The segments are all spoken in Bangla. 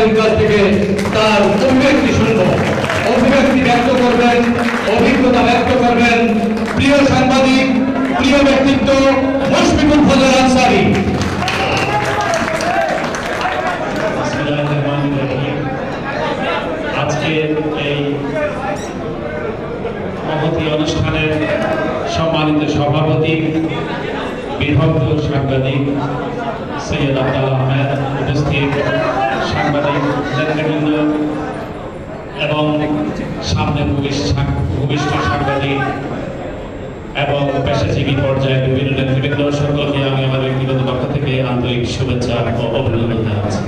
সাংবাদিকদের কাছ থেকে তার অভিব্যক্তি শুনব। অভিব্যক্তি ব্যক্ত করবেন, অভিজ্ঞতা ব্যক্ত করবেন প্রিয় সাংবাদিক, প্রিয় ব্যক্তিত্ব মুশফিকুল ফজল আনসারী। আজকের এই মহতী অনুষ্ঠানের সম্মানিত সভাপতি, বিভক্ত সাংবাদিক সৈয়দ আব্দুল আহমেদ, উপস্থিত সাংবাদিক নেতৃবৃন্দ এবং সামনে ভূমিষ্ঠ সাংবাদিক এবং পেশাজীবী পর্যায়ে বিভিন্ন নেতৃবৃন্দ, সকলকে আমি আমার ব্যক্তিগত পক্ষ থেকে আন্তরিক শুভেচ্ছা ও অভিনন্দন জানাচ্ছি।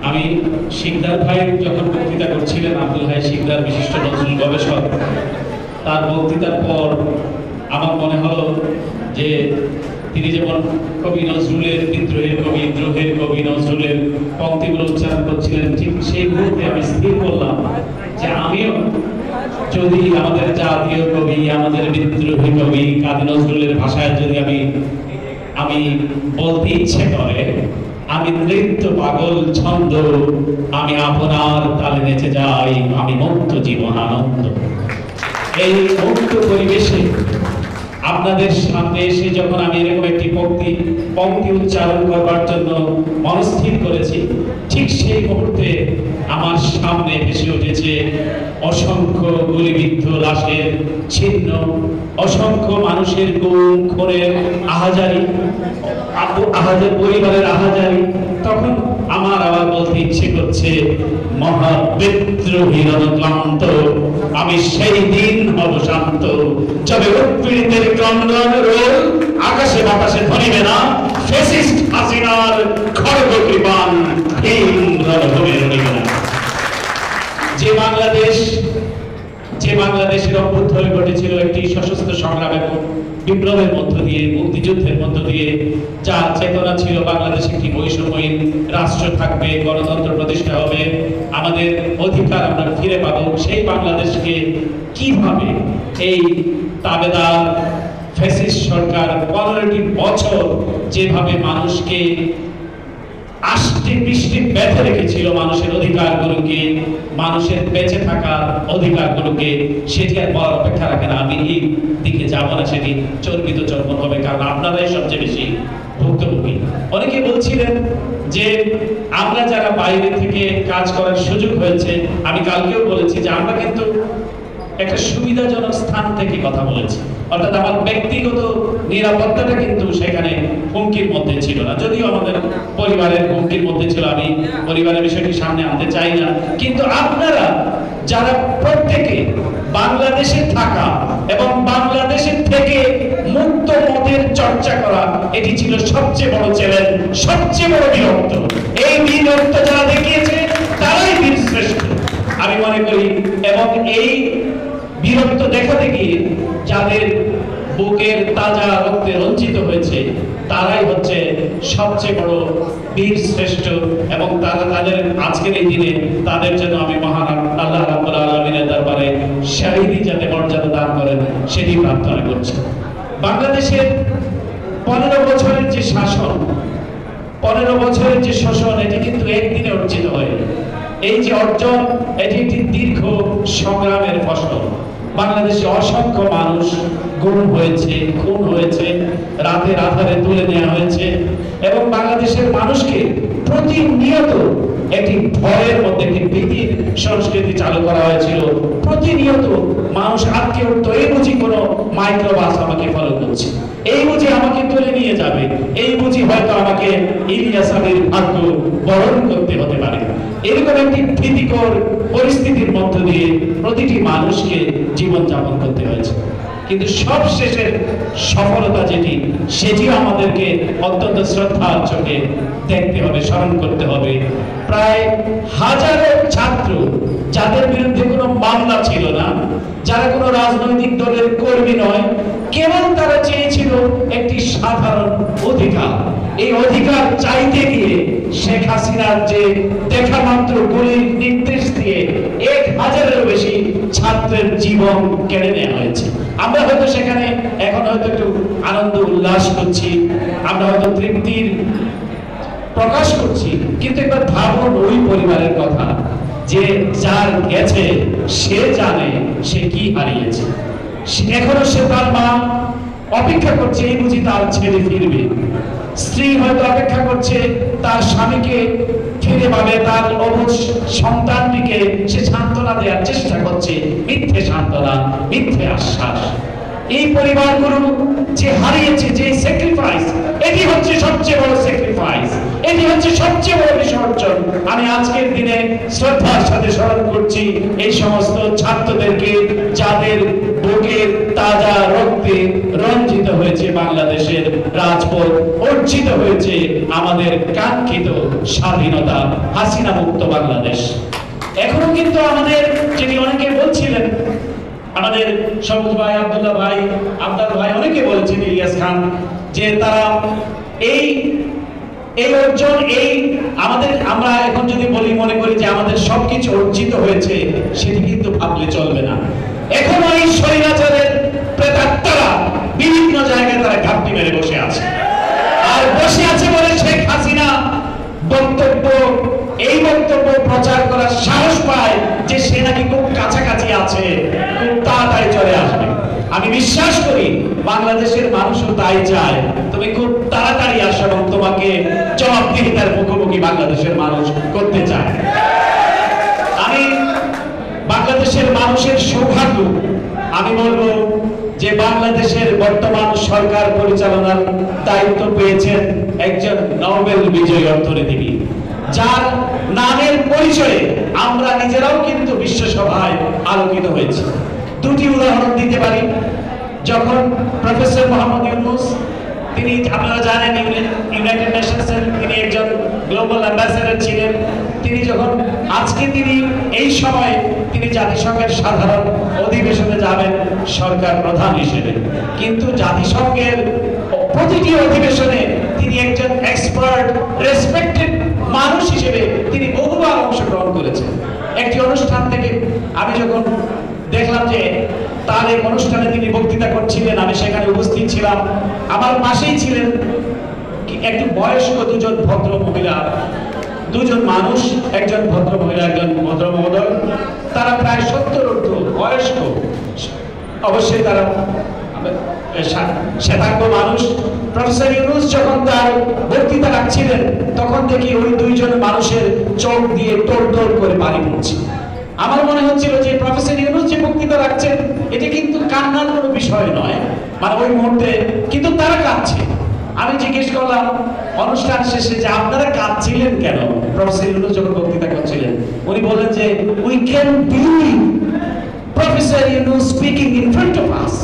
আমি শিকদার ভাই যখন বক্তৃতা করছিলেন, আব্দুল হাই শিকদার বিশিষ্ট নজরুল গবেষক, তার বক্তৃতার পর আমার মনে হলো যে তিনি যেমন কবি নজরুলের বিদ্রোহের কবি, দ্রোহের কবি নজরুলের পংক্তিগুলো উচ্চারণ করছিলেন, ঠিক সেই মুহূর্তে আমি স্থির করলাম যে আমিও যদি আমাদের জাতীয় কবি, আমাদের বিদ্রোহী কবি কাজী নজরুলের ভাষায় যদি আমি বলতে ইচ্ছে করে, আমি নৃত্য পাগল ছন্দ, আমি আপনার তালে নেচে যাই, আমি মুক্ত জীবন আনন্দ। এই মুক্ত পরিবেশে আপনাদের সামনে এসে যখন আমি এরকম একটি পংক্তি উচ্চারণ করবার জন্য মনস্থির করেছি, ঠিক সেই মুহূর্তে আমার সামনে ভেসে উঠেছে অসংখ্য গুলিবিদ্ধ লাশের ছিন্ন, অসংখ্য মানুষের গুম খুনের আহাজারি, পরিবারের আহাজারি। তখন আমার আবার বলতে ইচ্ছে করছে, মহাবিদ্রোহী রণক্লান্ত, আমি সেই দিন হব শান্ত, যবে উৎপীড়িতের ক্রন্দন রোল আকাশে বাতাসে ধরিবে না, ফ্যাসিস্ট হাসিনার খড়গ কৃপান ভীম রণভূমে রণিবে না। যে বাংলাদেশের অভ্যুত্থান ঘটেছিল একটি সশস্ত্র সংগ্রাম এবং বিপ্লবের মধ্য দিয়ে, মুক্তিযুদ্ধের মধ্য দিয়ে, যার চেতনা ছিল বাংলাদেশে একটি বৈষম্যহীন রাষ্ট্র থাকবে, গণতন্ত্র প্রতিষ্ঠা হবে, আমাদের অধিকার আমরা ফিরে পাবো, সেই বাংলাদেশকে কিভাবে এই তাবেদার ফ্যাসিস্ট সরকার 15টি বছর যেভাবে মানুষকে আষ্টে পৃষ্ঠে বেঁধে রেখেছিল, মানুষের অধিকারগুলোকে, মানুষের বেঁচে থাকার অধিকারগুলোকে, সেটি আর বলার অপেক্ষা রাখে না। আমি এই দিকে যাবো না, সেটি চর্বিত চর্বণ হবে, কারণ আপনারাই সবচেয়ে বেশি ভুক্তভোগী। অনেকে বলছিলেন যে আমরা যারা বাইরে থেকে কাজ করার সুযোগ হয়েছে, আমি কালকেও বলেছি যে আমরা কিন্তু একটা সুবিধাজনক স্থান থেকে কথা বলেছি, অর্থাৎ আমার ব্যক্তিগত নিরাপত্তাটা কিন্তু সেখানে হুমকির মধ্যে ছিল না, যদিও আমাদের পরিবারের হুমকির মধ্যে ছিল, আমি পরিবারের বিষয়টি সামনে আনতে চাই না। কিন্তু আপনারা যারা প্রত্যেকে বাংলাদেশে থাকা এবং বাংলাদেশের থেকে মুক্ত মতের চর্চা করা, এটি ছিল সবচেয়ে বড় চ্যালেঞ্জ, সবচেয়ে বড় বীরত্ব। এই বীরত্ব যারা দেখিয়েছে তারাই বীর শ্রেষ্ঠ আমি মনে করি। এবং এই বীরত্ব দেখাতে গিয়ে যাদের বুকের তাজা রক্তে রঞ্জিত হয়েছে, তারাই হচ্ছে সবচেয়ে বড় বীর শ্রেষ্ঠ। এবং তারা তাদের আজকের এই দিনে তাদের জন্য আমি মহান আল্লাহ রাব্বুল আলামিনের দরবারে শাহীদি যাতে মর্যাদা দান করেন সেটি প্রার্থনা করছি। বাংলাদেশের 15 বছরের যে শাসন, 15 বছরের যে শোষণ, এটি কিন্তু একদিনে অর্জিত হয়নি। এই যে অর্জন, এটি একটি দীর্ঘ সংগ্রামের ফসল। বাংলাদেশে অসংখ্য মানুষ গুম হয়েছে, খুন হয়েছে, রাতের আধারে তুলে নেওয়া হয়েছে এবং বাংলাদেশের মানুষকে প্রতিনিয়ত একটি ভয়ের মধ্যে, একটি ভীতির সংস্কৃতি চালু করা হয়েছিল। প্রতিনিয়ত মানুষ আটকে উঠতো, এই বুঝি কোনো মাইক্রোবাস আমাকে ফলো করছে, এই বুঝি আমাকে তুলে নিয়ে যাবে, এই বুঝি হয়তো আমাকে ইলিয়াস আলীর ভাগ্য বরণ করতে হতে পারে। এরকম একটি ভীতিকর পরিস্থিতির মধ্য দিয়ে প্রতিটি মানুষকে জীবনযাপন করতে হয়েছে। কিন্তু সবশেষের সফলতা যেটি, সেটিও আমাদেরকে অত্যন্ত শ্রদ্ধার চোখে দেখতে হবে, স্মরণ করতে হবে। প্রায় হাজারো ছাত্র, যাদের বিরুদ্ধে কোনো মামলা ছিল না, যারা কোনো রাজনৈতিক দলের কর্মী নয়, কেবল তারা চেয়েছিল একটি সাধারণ অধিকার। এই অধিকার চাইতে গিয়ে শেখ হাসিনার যে দেখা মাত্র গুলির নির্দেশ দিয়ে 1000-এরও বেশি ছাত্রের জীবন কেড়ে নেওয়া হয়েছে। আমরা হয়তো সেখানে এখন হয়তো একটু আনন্দ উল্লাস করছি, আমরা হয়তো তৃপ্তির প্রকাশ করছি, কিন্তু একবার ভাবুন ওই পরিবারের কথা, যে যার গেছে সে জানে সে কি হারিয়েছে। এখনো সে তার মা অপেক্ষা করছে, এই বুঝি তার ছেলে ফিরবে। স্ত্রী হয়তো অপেক্ষা করছে তার স্বামীকে ফিরে পাবে, তার অবুঝ সন্তানটিকে সে সান্ত্বনা দেওয়ার চেষ্টা করছে, মিথ্যে সান্ত্বনা, মিথ্যে আশ্বাস। এই পরিবারগুলো যে হারিয়েছে, যে স্যাক্রিফাইস, এটি হচ্ছে সবচেয়ে বড় স্যাক্রিফাইস, এটি হচ্ছে সবচেয়ে বড় বিসর্জন। আমি আজকের দিনে শ্রদ্ধার সাথে স্মরণ করছি এই সমস্ত ছাত্রদেরকে, যাদের বুকের তাজা রক্তে রঞ্জিত হয়েছে বাংলাদেশের রাজপথ, অর্জিত হয়েছে আমাদের কাঙ্ক্ষিত স্বাধীনতা, হাসিনা মুক্ত বাংলাদেশ। এখনো কিন্তু আমাদের, যিনি অনেকে বলছিলেন, আমাদের সবুজ ভাই, আব্দুল্লাহ ভাই, আব্দাল ভাই, অনেকে বলেছেন, ইলিয়াস খান, যে তারা এই অর্জন, এই আমাদের, আমরা এখন যদি বলি মনে করি যে আমাদের সবকিছু অর্জিত হয়েছে, সেটি কিন্তু ভাবলে চলবে না। এখনো এই স্বৈরাচারের প্রেতাত্মারা বিভিন্ন জায়গায় তারা ঘাপটি মেরে বসে আছে, আর বসে আছে বলে শেখ হাসিনা এই বক্তব্য প্রচার করার সাহস পায় যে সে নাকি খুব কাছাকাছি আছে, খুব তাড়াতাড়ি চলে আসবে। আমি বিশ্বাস করি বাংলাদেশের মানুষও তাই চায়, তুমি খুব তাড়াতাড়ি আসো এবং তোমাকে জবাবদিহিতার মুখোমুখি বাংলাদেশের মানুষ করতে চায়। আমি বাংলাদেশের মানুষের সৌভাগ্য, আমি বলবো যে বাংলাদেশের বর্তমান সরকার পরিচালনার দায়িত্ব পেয়েছেন একজন নোবেল বিজয়ী অর্থনীতিবিদ, যার নামের পরিচয়ে আমরা নিজেরাও কিন্তু বিশ্বসভায় আলোকিত হয়েছি। দুটি উদাহরণ দিতে পারি। যখন প্রফেসর মোহাম্মদ ইউনূস, তিনি আপনারা জানেন ইউনাইটেড নেশনসের তিনি একজন গ্লোবাল অ্যাম্বাসেডর ছিলেন, তিনি যখন তিনি এই সময় তিনি জাতিসংঘের সাধারণ অধিবেশনে যাবেন সরকার প্রধান হিসেবে, কিন্তু জাতিসংঘের প্রতিটি অধিবেশনে তিনি একজন এক্সপার্ট, রেসপেক্টেড মানুষ হিসেবে তিনি বহুবার অংশগ্রহণ করেছেন। একটি অনুষ্ঠান থেকে আমি যখন দেখলাম যে তার এই অনুষ্ঠানে তিনি বক্তৃতা করছিলেন, আমি সেখানে উপস্থিত ছিলাম। আমার পাশেই ছিলেন একটু বয়স্ক দুজন ভদ্র মহিলা, দুজন মানুষ, একজন ভদ্র মহিলা, একজন ভদ্র মহোদয়। তারা প্রায় 70 বয়স্ক, অবশ্যই তারা শ্বেতাঙ্গ মানুষ। প্রফেসর ইউনূস যখন তার বক্তৃতা রাখছিলেন, তখন দেখি ওই দুইজন মানুষের চোখ দিয়ে তোড় করে পানি পড়ছে। আমার মনে হচ্ছিল যে প্রফেসর ইউনূস যে বক্তৃতা রাখছেন, এটি কিন্তু কান্নার কোনো বিষয় নয়, মানে ওই মুহূর্তে, কিন্তু তারা কাঁদছে। আমি জিজ্ঞেস করলাম অনুষ্ঠান শেষে যে আপনারা কাঁদছিলেন কেন প্রফেসর ইউনূস যখন বক্তৃতা করছিলেন? উনি বললেন যে we can believe professor Yunus speaking in front of us.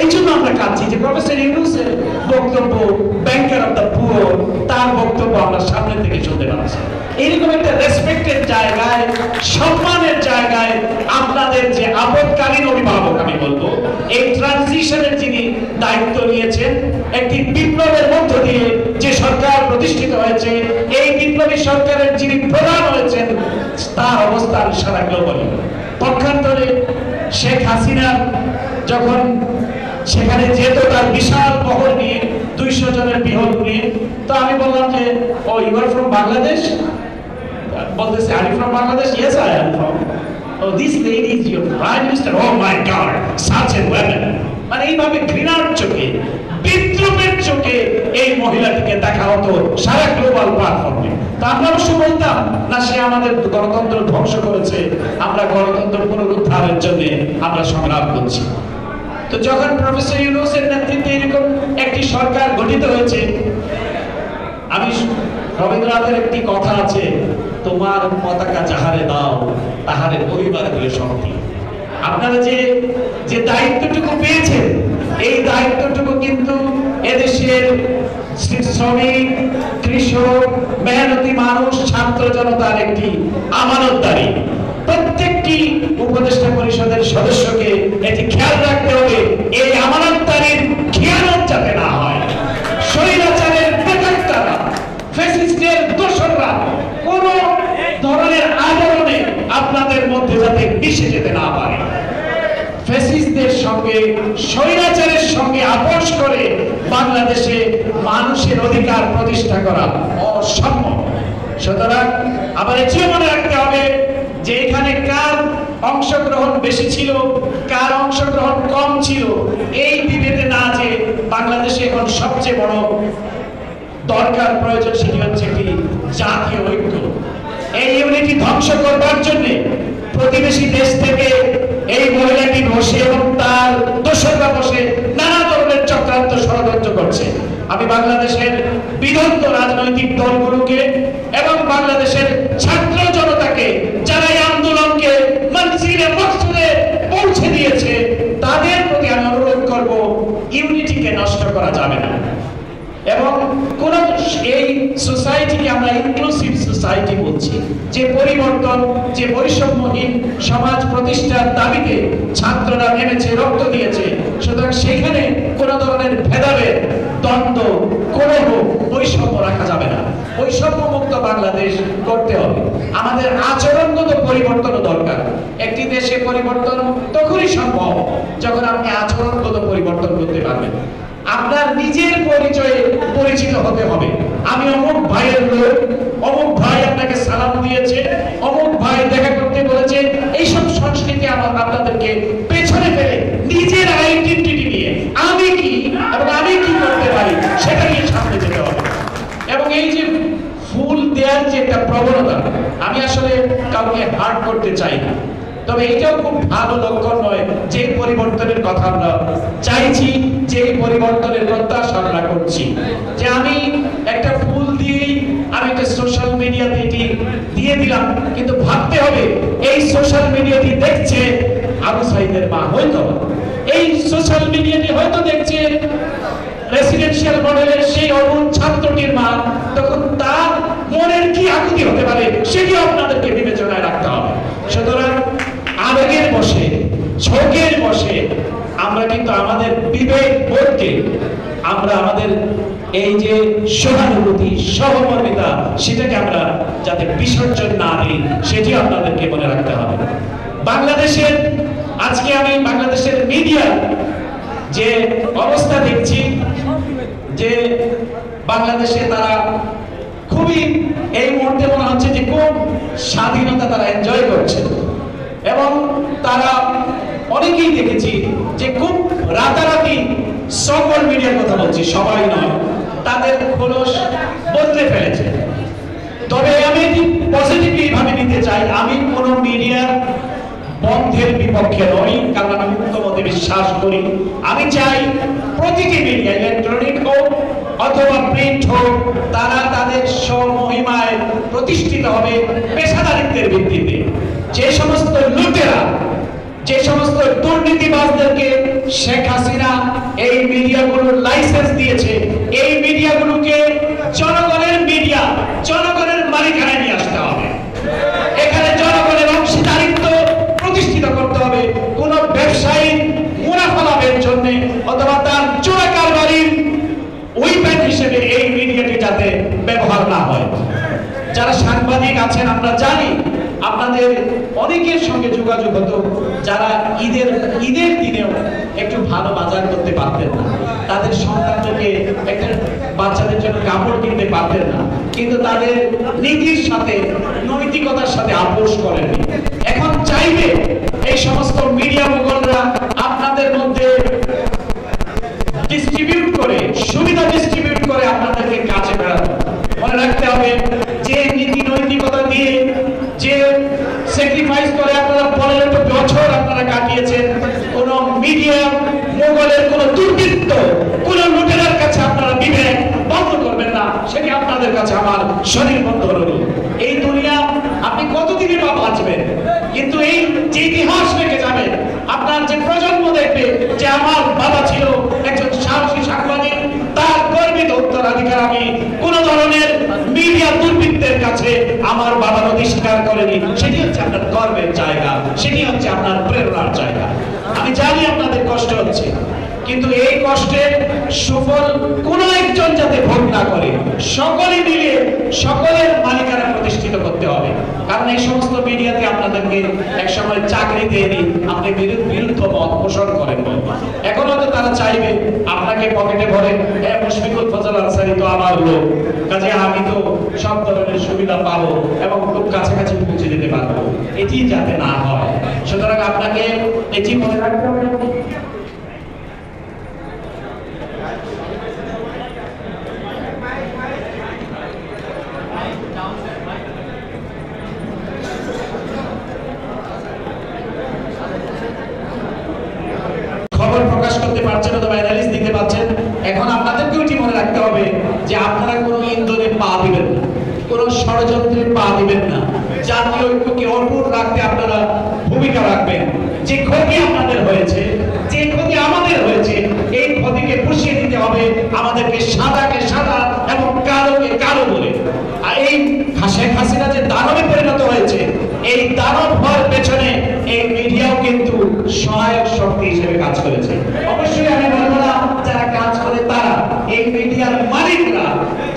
এই জন্য আমরা কাঁদছি যে প্রফেসর ইউনূসের বক্তব্য, ব্যাংকার অফ দ্য পুয়ার, তার বক্তব্য আমরা সামনে থেকে শুনতে পাচ্ছি। এইরকম একটা রেসপেক্টেড জায়গায়, সম্মানের জায়গায় আপনাদের যে আপদকালীন অভিভাবক, আমি বলবো এই ট্রানজিশনের যিনি দায়িত্ব নিয়েছেন, একটি বিপ্লবের মধ্য দিয়ে যে সরকার প্রতিষ্ঠিত হয়েছে, এই বিপ্লবী সরকারের যিনি প্রধান হয়েছেন, তার অবস্থান সারা গ্লোবালে। পক্ষান্তরে শেখ হাসিনা যখন সেখানে যেত তার বিশাল বহর নিয়ে, 200 জনের বিহল নিয়ে, তো আমি বললাম যে oh you are from Bangladesh? বলতেছে are you from Bangladesh? Yes I am from. Oh this lady is your prime minister? Oh my god, such a weapon. মানে এইভাবে ঘৃণার চোখে, বিদ্রুপের চোখে এই মহিলাটিকে দেখা হতো সারা গ্লোবাল প্ল্যাটফর্মে। তা আমরা অবশ্য বলতাম না সে আমাদের গণতন্ত্র ধ্বংস করেছে, আমরা গণতন্ত্র পুনরুদ্ধারের জন্য আমরা সংগ্রাম করছি। তো যখন প্রফেসর ইউনূসের নেতৃত্বে এরকম একটি সরকার গঠিত হয়েছে, আমি রবীন্দ্রনাথের একটি কথা আছে, তোমার পতাকা যাহারে দাও তাহারে পরিবার দিয়ে শক্তি। আপনারা যে দায়িত্বটুকু পেয়েছেন, এই দায়িত্বটুকু কিন্তু এদেশের শ্রমিক, কৃষক, মেহনতি মানুষ, ছাত্র জনতার একটি আমানতদারি। প্রত্যেকটি উপদেষ্টা পরিষদের সদস্যকে এটি খেয়াল রাখতে হবে, এই আমানতদারির খেয়ানত যাতে না হয়। স্বৈরাচারের প্রেতাত্মারা, ফ্যাসিস্টের দোসররা কোন ধরনের আবরণে আপনাদের মধ্যে যাতে মিশে যেতে না পারে। ফ্যাসিস্ট ফ্যাসিস্টদের সঙ্গে, স্বৈরাচারের সঙ্গে আপোষ করে বাংলাদেশে মানুষের অধিকার প্রতিষ্ঠা করা অসম্ভব। সুতরাং আবার এটিও মনে রাখতে হবে যে এখানে কার অংশগ্রহণ বেশি ছিল, কার অংশগ্রহণ কম ছিল, এই বিভেদে না যে বাংলাদেশে এখন সবচেয়ে বড় দরকার প্রয়োজন সেটি হচ্ছে একটি জাতীয় ঐক্য। এই ইউনিটি ধ্বংস করবার জন্য প্রতিবেশী দেশ থেকে এই মহিলাটি বসে এবং তার দোসররা বসে নানা ধরনের চক্রান্ত ষড়যন্ত্র করছে। আমি বাংলাদেশের বিরোধী রাজনৈতিক দলগুলোকে এবং বাংলাদেশের ছাত্র জনতাকে যারা এই আন্দোলনকে মঞ্জিলে মকসুদে পৌঁছে দিয়েছে তাদের প্রতি আমি অনুরোধ করব, ইউনিটিকে নষ্ট করা যাবে না। এবং কোন এই সোসাইটিকে আমরা ইনক্লুসিভ সোসাইটি বলছি, যে পরিবর্তন, যে বৈষম্যহীন সমাজ প্রতিষ্ঠার দাবিতে ছাত্ররা নেমেছে, রক্ত দিয়েছে। সুতরাং সেখানে কোন ধরনের ভেদাভেদ, দ্বন্দ্ব, কলহ, বৈষম্য রাখা যাবে না। বৈষম্য মুক্ত বাংলাদেশ করতে হবে। আমাদের আচরণগত পরিবর্তনও দরকার। একটি দেশে পরিবর্তন তখনই সম্ভব যখন আপনি আচরণগত পরিবর্তন করতে পারবেন। আপনার নিজের পরিচয়ে পরিচিত হতে হবে। আমি অমুক ভাইয়ের লোক, অমুক ভাই আপনাকে সালাম দিয়েছে, অমুক ভাই দেখা করতে বলেছে। এইসব সংস্কৃতি আপনাদেরকে পেছনে ফেলে নিজের আইডেন্টিটি নিয়ে আমি কি এবং আমি কি করতে পারি সেটা নিয়ে সামনে যেতে হবে। এবং এই যে ফুল দেওয়ার যে একটা প্রবণতা, আমি আসলে কাউকে হার্ট করতে চাই না, তবে এটাও খুব ভালো লক্ষণ নয় যে পরিবর্তনের কথা আমরা চাইছি, যে পরিবর্তনের প্রত্যাশা আমরা করছি। যে আমি একটা ফুল দিয়েই আমি একটা সোশ্যাল মিডিয়াতে এটি দিয়ে দিলাম, কিন্তু ভাবতে হবে এই সোশ্যাল মিডিয়াটি দেখছে আবু সাইদের মা, হয়তো এই সোশ্যাল মিডিয়াটি হয়তো দেখছে রেসিডেন্সিয়াল মডেলের সেই অরুণ ছাত্রটির মা, তখন তার মনের কি আকুতি হতে পারে সেটিও আপনাদেরকে বিবেচনায় রাখতে হবে। সুতরাং আবেগের বসে, ঝোঁকের বসে আমরা কিন্তু আমাদের বিবেক বোধকে, আমরা আমাদের এই যে সহানুভূতি, সহমর্মিতা, সেটাকে আমরা যাতে বিসর্জন না দিই সেটি আপনাদেরকে মনে রাখতে হবে। বাংলাদেশের আজকে আমি বাংলাদেশের মিডিয়া যে অবস্থা দেখছি, যে বাংলাদেশে তারা খুবই এই মুহূর্তে মনে হচ্ছে যে খুব স্বাধীনতা তারা এনজয় করছে, এবং তারা অনেকেই দেখেছি যে খুব রাতারাতি সকল মিডিয়ার কথা বলছি, সবাই নয়, তাদের খোলস বদলে ফেলেছে। তবে আমি এটি পজিটিভলি ভাবে নিতে চাই। আমি কোন মিডিয়ার বন্ধের বিপক্ষে নই, কারণ আমি মুক্তমতে বিশ্বাস করি। আমি চাই প্রতিটি মিডিয়া, ইলেকট্রনিক হোক অথবা প্রিন্ট হোক, তারা তাদের স্বমহিমায় প্রতিষ্ঠিত হবে পেশাদারিত্বের ভিত্তিতে। যে সমস্ত লুটেরা, যে সমস্ত দুর্নীতিবাজদেরকে শেখ হাসিনা এই মিডিয়াগুলোর লাইসেন্স দিয়েছে, এই মিডিয়াগুলোকে জনগণের মিডিয়া, জনগণের মালিকানায় নিয়ে আসতে হবে। এখানে জনগণের অংশীদারিত্ব প্রতিষ্ঠিত করতে হবে। কোন ব্যবসায়ী মুনাফা লাভের জন্য অথবা তার চোরা কারবারির উইপেন হিসেবে এই মিডিয়াটি যাতে ব্যবহার না হয়। যারা সাংবাদিক আছেন, আমরা জানি আপনাদের অনেকের সঙ্গে যোগাযোগ হতো, যারা ঈদের দিনেও একটু ভালো বাজার করতে পারতেন না, তাদের সন্তানকে একটা বাচ্চাদের জন্য কাপড় কিনতে পারতেন না, কিন্তু তাদের নীতির সাথে, নৈতিকতার সাথে আপোষ করেননি। এখন চাইবে এই সমস্ত মিডিয়া মুগলরা আপনাদের মধ্যে ডিস্ট্রিবিউট করে, সুবিধা ডিস্ট্রিবিউট করে আপনাদেরকে কাছে বেড়াতে। মনে রাখতে হবে যে নীতি নৈতিকতা দিয়ে, যে স্যাক্রিফাইস করে আপনারা 15 বছর আপনারা কাটিয়েছেন, কোন মিডিয়া মোগলের কোন দুর্বৃত্ত, কোন লুটেরার কাছে আপনারা বিবেক বন্ধ করবেন না। সেটি আপনাদের কাছে আমার শরীর বন্ধ হলো। এই দুনিয়া আপনি কতদিনই বা বাঁচবেন, কিন্তু এই যে ইতিহাস রেখে যাবে, আপনার যে প্রজন্ম দেখবে যে আমার বাবা ছিল একজন সাহসী সাংবাদিক, তার গর্বিত উত্তরাধিকার আমি কোন ধরনের মিডিয়া দুর্বৃত্তের কাছে আমার বাবা অধিষ্কার করেনি। সেটি হচ্ছে আপনার গর্বের জায়গা, সেটি হচ্ছে আপনার প্রেরণার জায়গা। আমি জানি আপনাদের কষ্ট হচ্ছে, কিন্তু এই কষ্টের সুফল কোন একজন যাতে ভোগ না করে, সকলে মিলে সকলের মালিকানা প্রতিষ্ঠিত করতে হবে। কারণ এই সমস্ত মিডিয়াতে আপনাদেরকে একসময় চাকরি দেয়নি, আপনি বিরুদ্ধ মত পোষণ করেন। এখন হয়তো তারা চাইবে আপনাকে পকেটে ভরে, মুশফিকুল ফজল আনসারী তো আমার লোক, কাজে আমি তো সব ধরনের সুবিধা পাবো এবং খুব কাছাকাছি পৌঁছে যেতে পারবো। এটি যাতে না হয়, সুতরাং আপনাকে এটি মনে রাখতে হবে। খবর প্রকাশ করতে পারছেন অথবা অ্যানালিস দিতে পারছেন, এখন আপনাদেরকেও এটি মনে রাখতে হবে যে আপনারা কোনো ইন্ধনে পা দিবেন না, কোনো ষড়যন্ত্রে পা দিবেন না। জাতীয় ঐক্যকে অটুট রাখতে আপনারা ভূমিকা রাখবেন। যে ক্ষতি আপনাদের হয়েছে, যে ক্ষতি আমাদের হয়েছে, এই ক্ষতিকে পুষিয়ে দিতে হবে আমাদেরকে, সাদাকে সাদা এবং কালোকে কালো বলে। আর এই শেখ হাসিনা যে দানবে পরিণত হয়েছে, এই দানব হওয়ার পেছনে এই মিডিয়াও কিন্তু সহায়ক শক্তি হিসেবে কাজ করেছে। অবশ্যই আমি বলবো না যারা কাজ করে তারা, এই মিডিয়ার মালিকরা,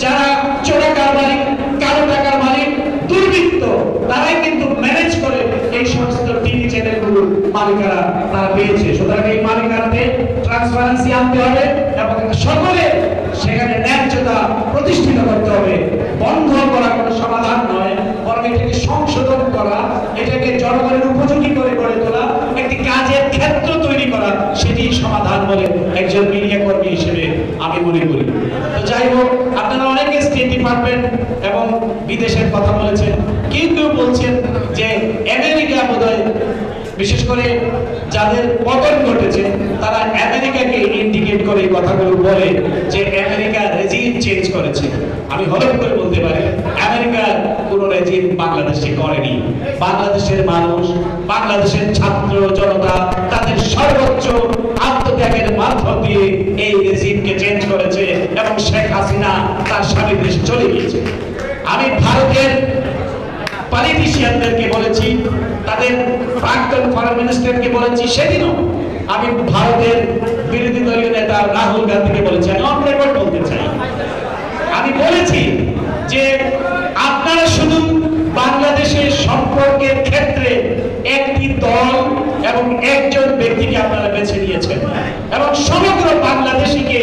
যারা চোরাকার মালিক, কালো টাকার মালিক, দুর্বৃত্ত, তারাই কিন্তু ম্যানেজ করে এই সমস্ত টিভি চ্যানেলগুলোর মালিকারা তারা পেয়েছে। সুতরাং এই মালিকানাতে ট্রান্সপারেন্সি আনতে হবে এবং সকলে সেখানে ন্যায্যতা প্রতিষ্ঠিত করতে হবে। বন্ধ করা কোনো সমাধান নয়, বরং এটাকে সংশোধন করা, এটাকে জনগণের উপযোগী করে গড়ে তোলা, একটি কাজের ক্ষেত্র তৈরি করা, সেটি সমাধান বলে একজন মিডিয়া কর্মী হিসেবে আমি মনে করি। তো যাই হোক, আপনারা অনেকে স্টেট ডিপার্টমেন্ট এবং বিদেশের কথা বলেছেন, কিন্তু বলছেন যে আমেরিকা বোধহয়, বিশেষ করে যাদের পতন ঘটেছে তারা আমেরিকাকে ইন্ডিকেট করে এই কথাগুলো বলে যে আমেরিকা রেজিম চেঞ্জ করেছে। আমি হলফ করে বলতে পারি আমেরিকার কোনো রেজিম বাংলাদেশে করেনি। বাংলাদেশের মানুষ, বাংলাদেশের ছাত্র জনতা তাদের সর্বোচ্চ আত্মত্যাগের মাধ্যম দিয়ে এই রেজিমকে চেঞ্জ করেছে এবং শেখ হাসিনা তার স্বামীর দেশে চলে গিয়েছে। আমি ভারতের পলিটিশিয়ানদেরকে বলেছি, তাদের প্রাক্তন ফরেন মিনিস্টারকে বলেছি, সেদিনও আমি ভারতের বিরোধী দলীয় নেতা রাহুল গান্ধীকে বলেছি, আমি অন রেকর্ড বলতে চাই, আমি বলেছি যে আপনারা শুধু বাংলাদেশের সম্পর্কের ক্ষেত্রে একটি দল এবং একজন ব্যক্তিকে আপনারা বেছে নিয়েছেন এবং সমগ্র বাংলাদেশিকে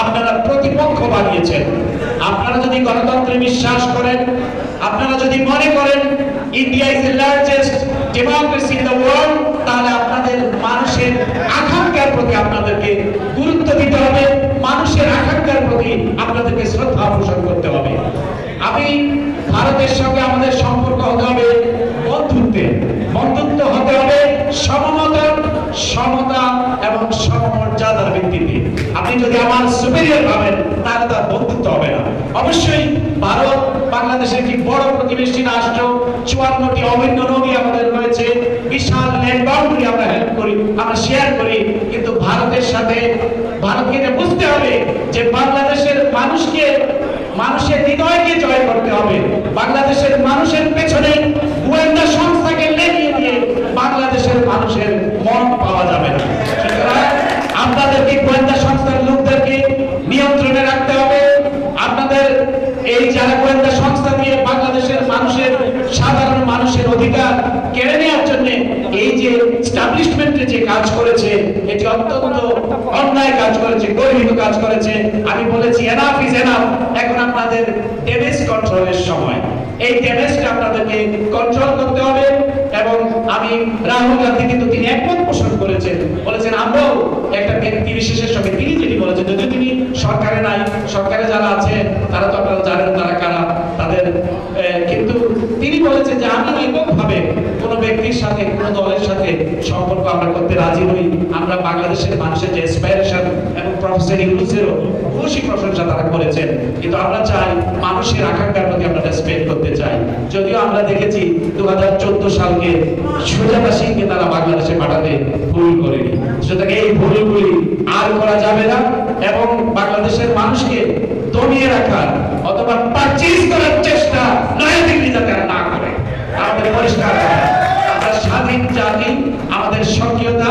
আপনারা প্রতিপক্ষ বানিয়েছেন। আপনারা যদি গণতন্ত্রে বিশ্বাস করেন, আপনারা যদি মনে করেন India is the largest democracy in the world, তাহলে আপনাদের মানুষের আকাঙ্ক্ষার প্রতি আপনাদেরকে গুরুত্ব দিতে হবে, মানুষের আকাঙ্ক্ষার প্রতি আপনাদেরকে শ্রদ্ধা পোষণ করতে হবে। আমি ভারতের সঙ্গে আমাদের সম্পর্ক হতে হবে বন্ধুত্ব হতে হবে সমতা এবং সমমর্যাদার ভিত্তিতে। আপনি যদি আমার সুপিরিয়র ভাবেন তাহলে তার বন্ধুত্ব হবে না। অবশ্যই ভারত বাংলাদেশের একটি বড় প্রতিবেশী রাষ্ট্র, 54টি অভিন্ন নদী আমাদের রয়েছে, বিশাল ল্যান্ড বাউন্ডারি আমরা হেল্প করি, আমরা শেয়ার করি, কিন্তু ভারতের সাথে ভারতকে বুঝতে হবে যে বাংলাদেশের মানুষের হৃদয়কে জয় করতে হবে। বাংলাদেশের মানুষের পেছনে গোয়েন্দা সংস্থাকে লেগিয়ে দিয়ে বাংলাদেশের মানুষের মন পাওয়া যাবে না। সুতরাং আপনাদেরকে গোয়েন্দা সংস্থার লোকদেরকে নিয়ন্ত্রণে রাখতে হবে। আপনাদের এই যারা গোয়েন্দা সংস্থা দিয়ে বাংলাদেশের মানুষের, সাধারণ মানুষের অধিকার কেড়ে নেওয়ার জন্য এই যে এস্টাবলিশমেন্টে যে কাজ করেছে, এটি অত্যন্ত অন্যায় কাজ করেছে, গর্হিত কাজ করেছে। আমি বলেছি এনাফ ইজ এনাফ, এখন আপনাদের ড্যামেজ কন্ট্রোলের সময়। এই ড্যামেজটা আপনাদেরকে কন্ট্রোল করতে হবে। এবং আমি রাহুল গান্ধী কিন্তু তিনি একমত পোষণ করেছেন, বলেছেন আমরাও একটা ব্যক্তি বিশেষের সঙ্গে, তিনি যেটি বলেছেন, যদি তিনি সরকারে নাই, সরকারে যারা আছে তারা তো আপনারা জানেন তারা কারা, তাদের কিন্তু তিনি বলেছেন যে আমি এককভাবে কোনো ব্যক্তির সাথে, কোনো দলের সাথে সম্পর্ক আমরা করতে রাজি নই। আমরা বাংলাদেশের মানুষের যে অ্যাসপাইরেশন এবং প্রফেসর ইউনুসেরও খুশি প্রশংসা তারা করেছেন, কিন্তু আমরা চাই মানুষের আকাঙ্ক্ষার প্রতি আমরা রেসপেক্ট করতে চাই। যদিও আমরা দেখেছি 2014 সালকে সুজাতা সিংকে তারা বাংলাদেশে পাঠাতে ভুল করেনি, সুতরাং এই ভুলগুলি আর করা যাবে না এবং বাংলাদেশের মানুষকে দমিয়ে রাখার অথবা পারচেজ করার চেষ্টা নয়া দিল্লি যাতে না করে। আমাদের পরিষ্কার আমরা স্বাধীন জাতি, আমাদের স্বকীয়তা,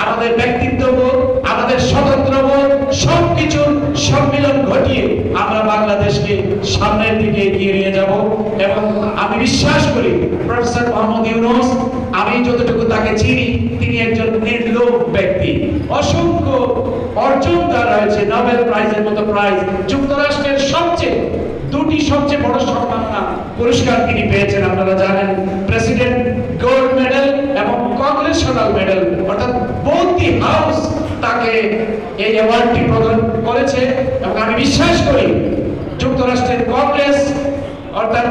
আমাদের ব্যক্তিত্ববোধ, আমাদের স্বতন্ত্রবোধ সবকিছুর সম্মিলন ঘটিয়ে আমরা বাংলাদেশকে সামনের দিকে এগিয়ে নিয়ে যাব এবং আমি বিশ্বাস করি প্রফেসর মোহাম্মদ ইউনূস, আমি যতটুকু তাকে চিনি, তিনি একজন নির্লোভ ব্যক্তি। অসংখ্য অর্জন তার রয়েছে, নোবেল প্রাইজের মতো প্রাইজ, যুক্তরাষ্ট্রের দুটি সবচেয়ে বড় সম্মাননা পুরস্কার তিনি পেয়েছেন, আপনারা জানেন, প্রেসিডেন্ট গোল্ড মেডেল এবং কংগ্রেশনাল মেডেল, অর্থাৎ বোথ দি হাউস তাকে এই অ্যাওয়ার্ডটি প্রদান করেছে। এবং আমি বিশ্বাস করি যুক্তরাষ্ট্রের কংগ্রেস অর্থাৎ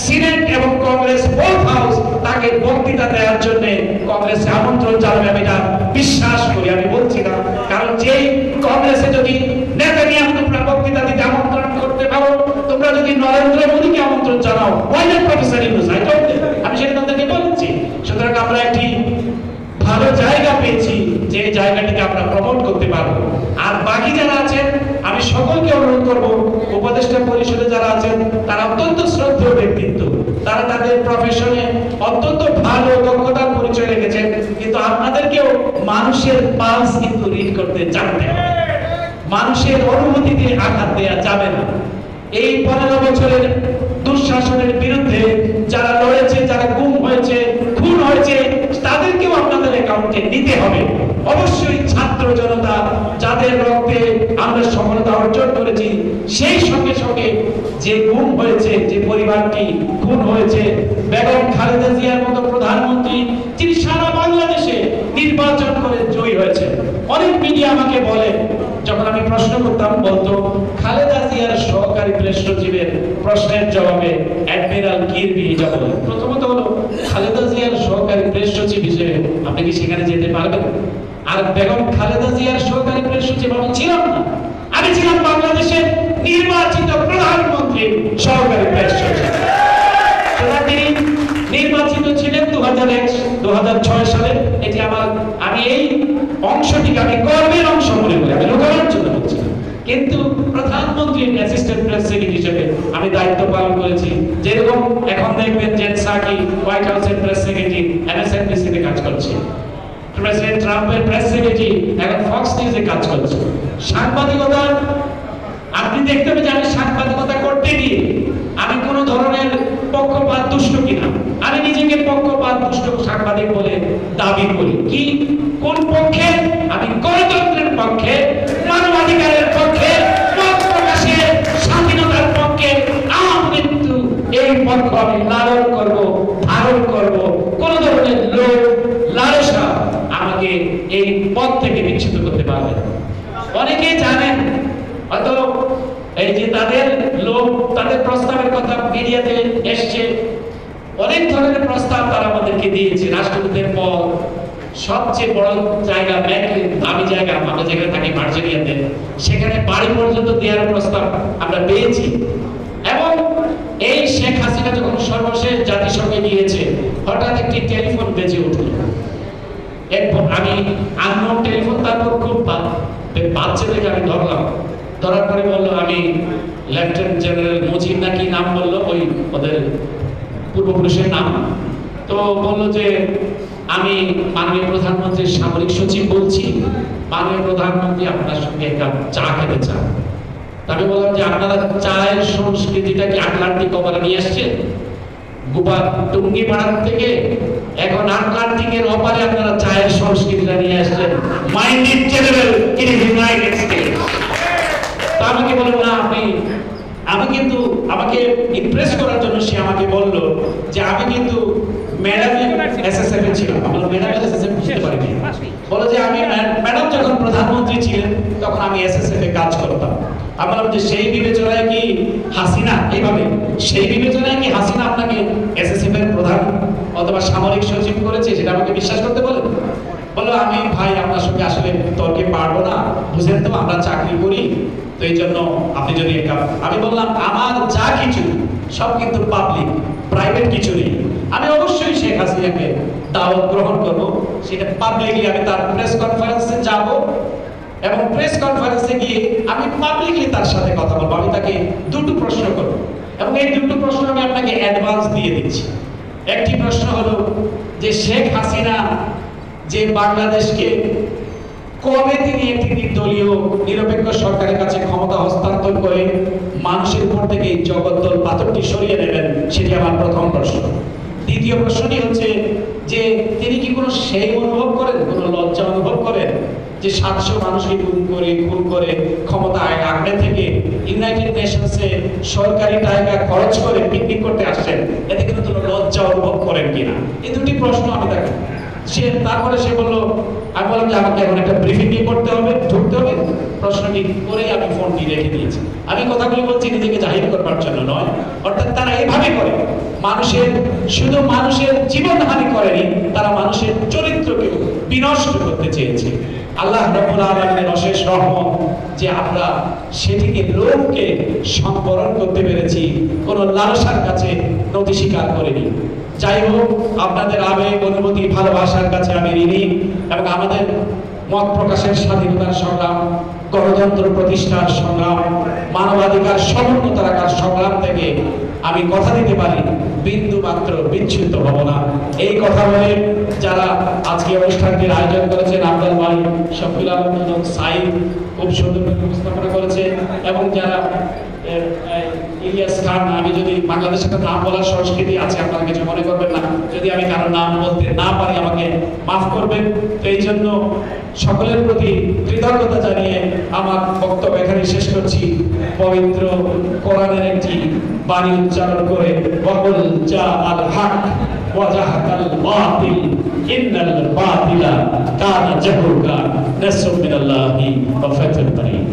সিনেট এবং কংগ্রেস বোথ হাউস তাকে বক্তৃতা দেওয়ার জন্য কংগ্রেসে আমন্ত্রণ জানাবে, আমি এটা বিশ্বাস করি। আমি বলছি না, কারণ যেই কংগ্রেসে যদি নেতানিয়াহু তোমরা বক্তৃতা দিতে আমন্ত্রণ করতে পারো, তোমরা যদি নরেন্দ্র মোদীকে আমন্ত্রণ জানাও, why not প্রফেসর ইউনূস? আমি সেটা তাদেরকে বলছি। সুতরাং আমরা একটি ভালো জায়গা পেয়েছি, যে জায়গাটিকে আমরা প্রমোট করতে পারবো। আর বাকি যারা আছেন, আমি সকলকে অনুরোধ করব, উপদেষ্টা পরিষদে যারা আছেন তারা অত্যন্ত শ্রদ্ধেয় ব্যক্তিত্ব, তারা তাদের প্রফেশনে অত্যন্ত ভালো দক্ষতার পরিচয় রেখেছেন, কিন্তু আপনাদেরকেও মানুষের পালস কিন্তু রিড করতে জানতে হবে, মানুষের অনুভূতিতে আঘাত দেওয়া যাবে না। এই 15 বছরের দুঃশাসনের বিরুদ্ধে যারা লড়েছে, যারা গুম হয়েছে, খুন হয়েছে, তাদেরকেও আপনাদের অ্যাকাউন্টে নিতে হবে। অবশ্যই ছাত্র জনতা যাদের রক্তে আমরা সফলতা অর্জন করেছি, সেই সঙ্গে সঙ্গে যে গুম হয়েছে, যে পরিবারটি খুন হয়েছে, বেগম খালেদা জিয়ার মতো প্রধানমন্ত্রী, যিনি সারা বাংলাদেশে নির্বাচন করে জয়ী হয়েছে। অনেক মিডিয়া আমাকে বলে, যখন আমি প্রশ্ন করতাম, বলতো খালেদা জিয়ার সহকারী প্রেস সচিবের প্রশ্নের জবাবে অ্যাডমিরাল কিরবি যা বলে, প্রথমত হলো খালেদা জিয়ার সহকারী প্রেস সচিব হিসেবে আপনি কি সেখানে যেতে পারবেন? আর বেগম খালেদা জিয়ার সহকারী প্রেস সচিব আমি ছিলাম না, আমি ছিলাম বাংলাদেশের নির্বাচিত প্রধানমন্ত্রীর সহকারী প্রেস সচিব। তিনি নির্বাচিত ছিলেন 2006 সালে। এটি আমি এই অংশটিকে আমি গর্বের অংশ মনে করি, আমি লোকারণ্য জন্য বলছি। কিন্তু প্রধানমন্ত্রীর অ্যাসিস্ট্যান্ট প্রেস সেক্রেটারি হিসেবে আমি দায়িত্ব পালন করেছি। যেরকম এখন দেখবেন জেন সাকি হোয়াইট হাউসের প্রেস সেক্রেটারি MSNBC তে কাজ করছে, প্রেসিডেন্ট ট্রাম্পের প্রেস সেক্রেটারি এখন ফক্স নিউজে কাজ করছে। সাংবাদিকতা আপনি দেখতে পাবেন যে আমি সাংবাদিকতা করতে গিয়ে আমি কোন ধরনের পক্ষপাত দুষ্ট কিনা, আমি নিজেকে পক্ষপাত দুষ্ট সাংবাদিক বলে দাবি করি। কি কোন পক্ষে? আমি গণতন্ত্রের পক্ষে, মানবাধিকারের পক্ষে, মত প্রকাশের স্বাধীনতার পক্ষে। কিন্তু এই পক্ষ আমি লালন করব, ধারণ করব। কোন ধরনের লোক লালসা আমাকে এই পথ থেকে বিচ্যুত করতে পারবে না। অনেকেই জানেন হয়তো এই যে তাদের লোক, তাদের প্রস্তাবের কথা মিডিয়াতে এসছে, অনেক ধরনের প্রস্তাব তারা আমাদেরকে দিয়েছে। রাষ্ট্রদূতের পদ, সবচেয়ে বড় জায়গা ম্যাকলিন, দামি জায়গা, আমরা যেখানে থাকি ভার্জিনিয়াতে, সেখানে বাড়ি পর্যন্ত দেওয়ার প্রস্তাব আমরা পেয়েছি। এবং এই শেখ হাসিনা যখন সর্বশেষ জাতিসংঘে গিয়েছে, হঠাৎ একটি টেলিফোন বেজে উঠল। আমি আননোন টেলিফোন, তারপর খুব বাচ্চা থেকে আমি ধরার পরে বললো আমি লেফটেন্যান্ট জেনারেল মুজিব নাকি নাম বললো, ওই ওদের পূর্বপুরুষের নাম। তো বললো যে আমি মাননীয় প্রধানমন্ত্রীর সামরিক সচিব বলছি, মাননীয় প্রধানমন্ত্রী আপনার সঙ্গে একটা চা খেতে চান। আমি বললাম যে আপনারা চায়ের সংস্কৃতিটা কি আটলান্টিক ওপারে নিয়ে আসছেন? গোপা টুঙ্গি পাড়ার থেকে এখন আটলান্টিকের ওপারে আপনারা চায়ের সংস্কৃতিটা নিয়ে আসছেন। Minded general in United states. তা আমাকে বলল না, আমি কিন্তু আমাকে ইমপ্রেস করার জন্য সে আমাকে বলল যে আমি কিন্তু ম্যাডাম এসএসএফ এ ছিলাম। আমি বললাম ম্যাডাম এসএসএফ বুঝতে পারিনি। বলে যে আমি ম্যাডাম যখন প্রধানমন্ত্রী ছিলেন তখন আমি এসএসএফ এ কাজ করতাম। আমি বললাম যে সেই বিবেচনায় কি হাসিনা, এইভাবে সেই বিবেচনায় কি হাসিনা আপনাকে এসএসএফ এর প্রধান অথবা সামরিক সচিব করেছে, সেটা আমাকে বিশ্বাস করতে বলেন? বললো আমি ভাই আপনার সঙ্গে আসলে তর্কে পারবো না, বুঝেন তো আমরা চাকরি করি, তো এই জন্য আপনি যদি আমি বললাম আমার যা কিছু সব কিন্তু পাবলিক, প্রাইভেট কিছু নেই। আমি অবশ্যই শেখ হাসিনাকে দাওয়াত গ্রহণ করব, সেটা পাবলিকলি আমি তার প্রেস কনফারেন্সে যাব এবং প্রেস কনফারেন্সে গিয়ে আমি পাবলিকলি তার সাথে কথা বলবো। আমি তাকে দুটো প্রশ্ন করব এবং এই দুটো প্রশ্ন আমি আপনাকে অ্যাডভান্স দিয়ে দিচ্ছি। একটি প্রশ্ন হলো যে শেখ হাসিনা যে বাংলাদেশকে কবে তিনি একটি নির্দলীয় নিরপেক্ষ সরকারের কাছে ক্ষমতা হস্তান্তর করে মানুষের উপর থেকে এই জগদ্দল পাথরটি সরিয়ে নেবেন? সেটি আমার প্রথম প্রশ্ন। দ্বিতীয় প্রশ্নটি হচ্ছে যে তিনি কি কোনো সেই অনুভব করেন, কোনো লজ্জা অনুভব করেন যে 700 মানুষকে খুন করে ক্ষমতায় আঁকড়ে থেকে ইউনাইটেড নেশনসে সরকারি টাকা খরচ করে পিকনিক করতে আসছেন, এতে কিন্তু কোনো লজ্জা অনুভব করেন কিনা? এই দুটি প্রশ্ন আমি তাকে তারপরে সে বললো, আমি বললাম যে আমাকে এখন একটা ব্রিফিং করতে হবে, ঢুকতে হবে। প্রশ্নটি করেই আমি ফোনটি রেখে দিয়েছি। আমি কথাগুলি বলছি নিজেকে জাহির করবার জন্য নয়। অর্থাৎ তারা এইভাবে করে শুধু মানুষের জীবনহানি করেনি, তারা মানুষের চরিত্রকে বিনষ্ট করতে চেয়েছে। আল্লাহ রাব্বুল আলামিনের অশেষ রহমত যে আমরা সেটিকে লোককে সম্বরণ করতে পেরেছি, কোনো লালসার কাছে নতি স্বীকার করিনি। যাই হোক, আপনাদের আবেগ, অনুভূতি, ভালোবাসার কাছে আমি ঋণী এবং আমাদের মত প্রকাশের স্বাধীনতার সংগ্রাম, গণতন্ত্র প্রতিষ্ঠার সংগ্রাম, মানবাধিকার সমুন্নত রাখার সংগ্রাম থেকে আমি কথা দিতে পারি বিন্দু মাত্র বিচ্যুত হব না। এই কথা বলে যারা আজকে অনুষ্ঠানটির আয়োজন করেছেন, আব্দুল ভাই, শফিউল আলম এবং সাইদ খুব সুন্দর উপস্থাপনা করেছে, এবং যারা ইলিয়াস খান, আমি যদি বাংলাদেশের নাম বলার সংস্কৃতি আছে, আপনারা কিছু মনে করবেন না যদি আমি কারো নাম বলতে না পারি, আমাকে মাফ করবেন। তো এই জন্য সকলের প্রতি কৃতজ্ঞতা জানিয়ে আমার বক্তব্য এখানে শেষ করছি। পবিত্র কোরআনের একটি বাণী উচ্চারণ করে, ওয়াকুল জাআল হক ওয়া জাহাকাল বাতিল ইন্নাল বাতিলা কানা জাহুকা নাসরুম মিনাল্লাহি ওয়া ফাতহুন করিম।